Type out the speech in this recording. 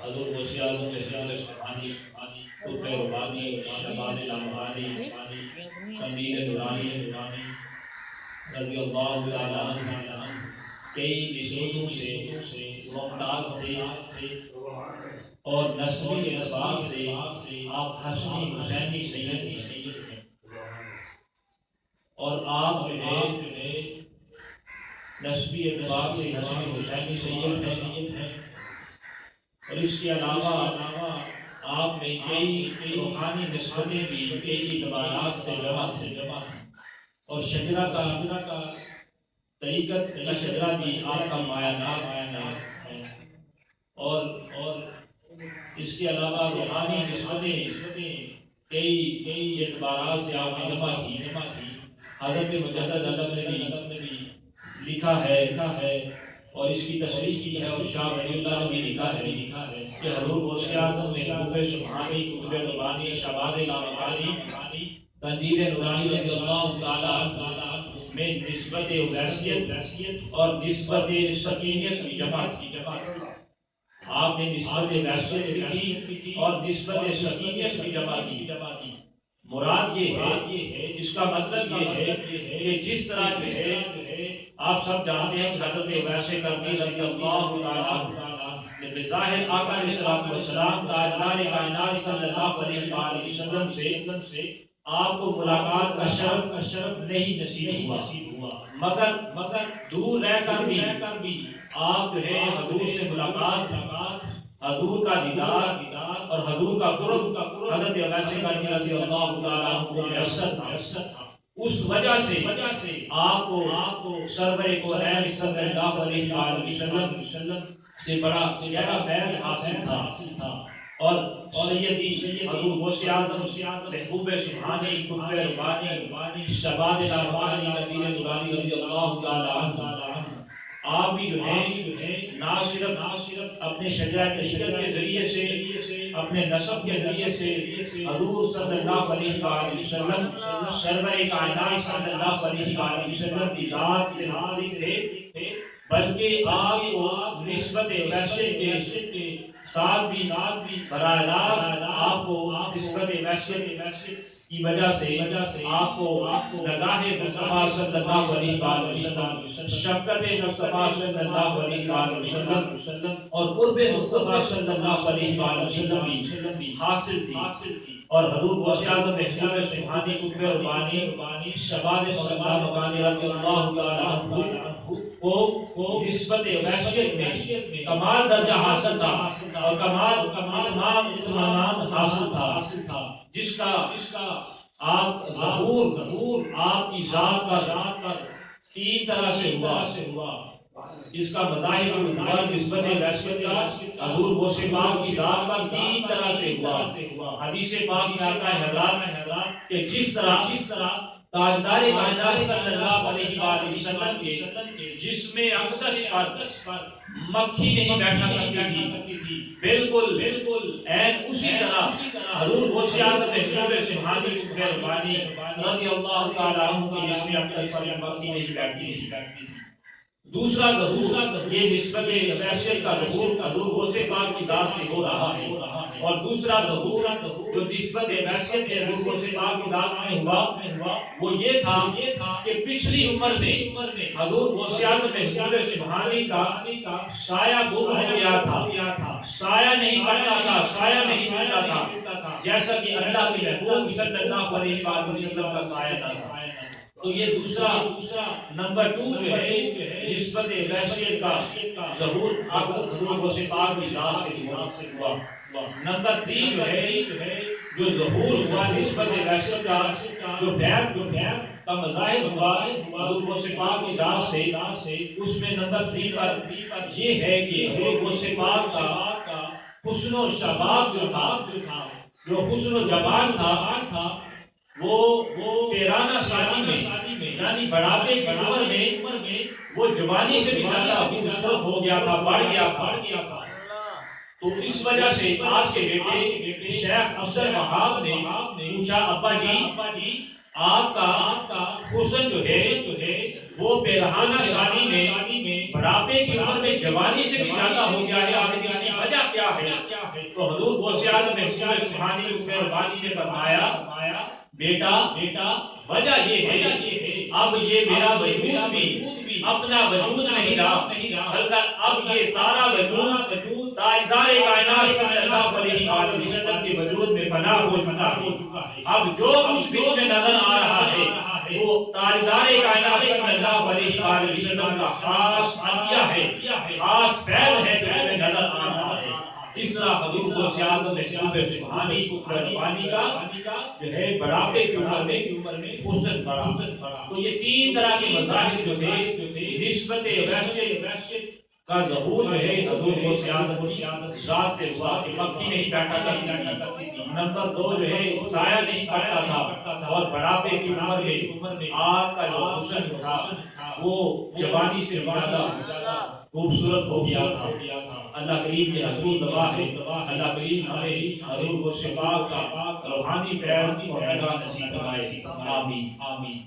حضور غوث اعظم احمد سبحانی قطب ربانی شہباز لامحانی قندیل نورانی رضی اللہ تعالیٰ عنہ کئی نسبتوں سے ممتاز تھے اور نسبی اعتبار سے آپ حسنی حسینی سید ہیں اور آپ جو ہے نسبی اعتبار سے حسنی حسینی سید ہیں اور اس کے علاوہ آپ میں کئی روحانی نسبتیں بھی کئی اعتبارات سے جمع ہیں اور شجرہ کا طریقت کا شجرہ بھی آپ کا معیارات ہے اور اس کے علاوہ روحانی نسبتیں کئی اعتبارات سے آپ میں جمع تھی حضرت مجدد علم نے بھی لکھا ہے اور اس کی تشریح کی ہے اور شاہ ولی اللہ نے بھی لکھا ہے کہ حضور غوث اعظم نے قطب سبحانی قطب ربانی شہباز لامحانی قندیل نورانی رضی اللہ تعالیٰ عنہ میں نسبت ویسیت اور نسبت سکینیت کی جمع تھی آپ نے نسبت ویسیت بھی کی اور نسبت سکینیت کی جمع کی مراد یہ ہے اس کا مطلب یہ ہے کہ جس طرح جو ہے آپ سب جانتے ہیں کہ حضرت ویس کرنی رضی اللہ تعالیٰ بظاہر آقا علیہ السلام تاجدار کائنات صلی اللہ علیہ وسلم سے آپ کو ملاقات کا شرف نہیں نصیب ہوا مگر دور رہ کر بھی آپ جو ہے حضور سے ملاقات حضور کا دیدار اور حضور کا قرب حضرت ویس کرنی رضی اللہ تعالیٰ عنہ کو میسر تھا اس وجہ سے آپ کو سرور کونین صلی اللہ علیہ وسلم سے بڑا گہرا فیض حاصل تھا اور سیدی حضور غوث اعظم محبوب سبحانی قطب ربانی شہباز لامحانی قندیل نورانی رضی اللہ تعالیٰ عنہ آپ بھی جو ہے نہ صرف اپنے شجرہ طریقت کے ذریعے سے اپنے نسب کے ذریعے سے حضور صلی اللہ علیہ وسلم سرور کائنات صلی اللہ علیہ وسلم کی ذات سے مالک تھے بلکہ آپ کو نسبت ویسیت کے ساتھ بھی براہ راست آپ کو نسبت ویسیت کی وجہ سے آپ کو نگاہ مصطفیٰ صلی اللہ علیہ وسلم شفقت مصطفیٰ صلی اللہ علیہ وسلم اور قرب مصطفیٰ صلی اللہ علیہ وسلم بھی حاصل تھی اور حضور غوث اعظم محبوب سبحانی قطب ربانی شہباز لامحانی رضی اللہ تعالیٰ عنہ کو نسبت ویسیت میں کمال درجہ حاصل تھا اور کمال اطمینان حاصل تھا جس کا آپ ظہور آپ کی ذات پر تین طرح سے ہوا اس کا مظاہر نسبت ویسیت کا حضور غوث پاک کی ذات پر تین طرح سے ہوا حدیث پاک میں آتا ہے حضرات کہ جس طرح تاجدار کائنات صلی اللہ علیہ وسلم کے جسم اقدس پر مکھی نہیں بیٹھا کرتی تھی بالکل عین اسی طرح حضور غوث اعظم محبوب سبحانی قطب ربانی رضی اللہ تعالیٰ عنہ کے جسم اقدس پر مکھی نہیں بیٹھتی تھی دوسرا ظہور یہ نسبت ویسیت کا ظہور حضور غوث پاک کی ذات سے ہو رہا ہے اور دوسرا ظہور جو نسبت ویسیت ہے حضور غوث پاک کی ذات میں ہوا وہ یہ تھا کہ پچھلی عمر میں حضور غوث اعظم محبوب سبحانی کا سایہ گم ہو گیا تھا سایہ نہیں پڑتا تھا سایہ نہیں ملتا تھا جیسا کہ اللہ کے محبوب صلی اللہ علیہ وسلم کا سایہ تھا تو یہ دوسرا نمبر 2 جو ہے نسبت ویسیت کا ظہور آپ حضور غوث پاک کی ذات سے ہوا نمبر 3 جو ہے جو ظہور ہوا نسبت ویسیت کا جو فیض کا مظاہر ہوا حضور غوث پاک کی ذات سے اس میں نمبر 3 پر یہ ہے کہ حضور غوث پاک کا حسن و شباب جو تھا جو حسن و جمال تھا وہ پیرانہ شادی میں یعنی بڑھاپے کی عمر میں وہ جوانی سے بھی زیادہ خوبصورت ہو گیا تھا بڑھ گیا تھا تو اس وجہ سے آپ کے بیٹے شیخ عبد الوہاب نے پوچھا ابا جی آپ کا حسن جو ہے وہ پیرانہ شادی میں بڑھاپے کی عمر میں جوانی سے بھی زیادہ ہو گیا ہے آخر اس کی وجہ کیا ہے؟ تو حضور غوث اعظم محبوب سبحانی کی مہربانی نے فرمایا بیٹا وجہ یہ ہے اب یہ میرا وجود بھی اپنا وجود نہیں رہا، بلکہ اب یہ سارا وجود تاجدار کائنات صلی اللہ علیہ وسلم کے وجود میں فنا ہو چکا ہے۔ اب جو کچھ بھی تمہیں نظر آ رہا ہے وہ تاجدار کائنات صلی اللہ علیہ وسلم کا خاص عطیہ ہے، خاص فیض ہے جو تمہیں نظر آ رہا ہے۔ اس طرح حضور غوث اعظم محبوب سبحانی کو قربانی کا جو ہے بڑھاپے کی عمر میں حسن بڑھا۔ تو یہ تین طرح کے مظاہر جو تھے نسبت وحشت کا ظہور جو ہے حضور غوث اعظم کی ذات سے ہوا کہ مکھی نہیں بیٹھا کرتی تھی، نمبر دو جو ہے سایہ نہیں پڑتا تھا، اور بڑھاپے کی عمر میں آگ کا جو حسن تھا وہ جوانی سے زیادہ خوبصورت ہو گیا تھا۔ اللہ کریم کے حضور دعا ہے، اللہ کریم ہمیں حضور غوث پاک کا روحانی فیض اور نگاہ نصیب فرمائے۔ آمین۔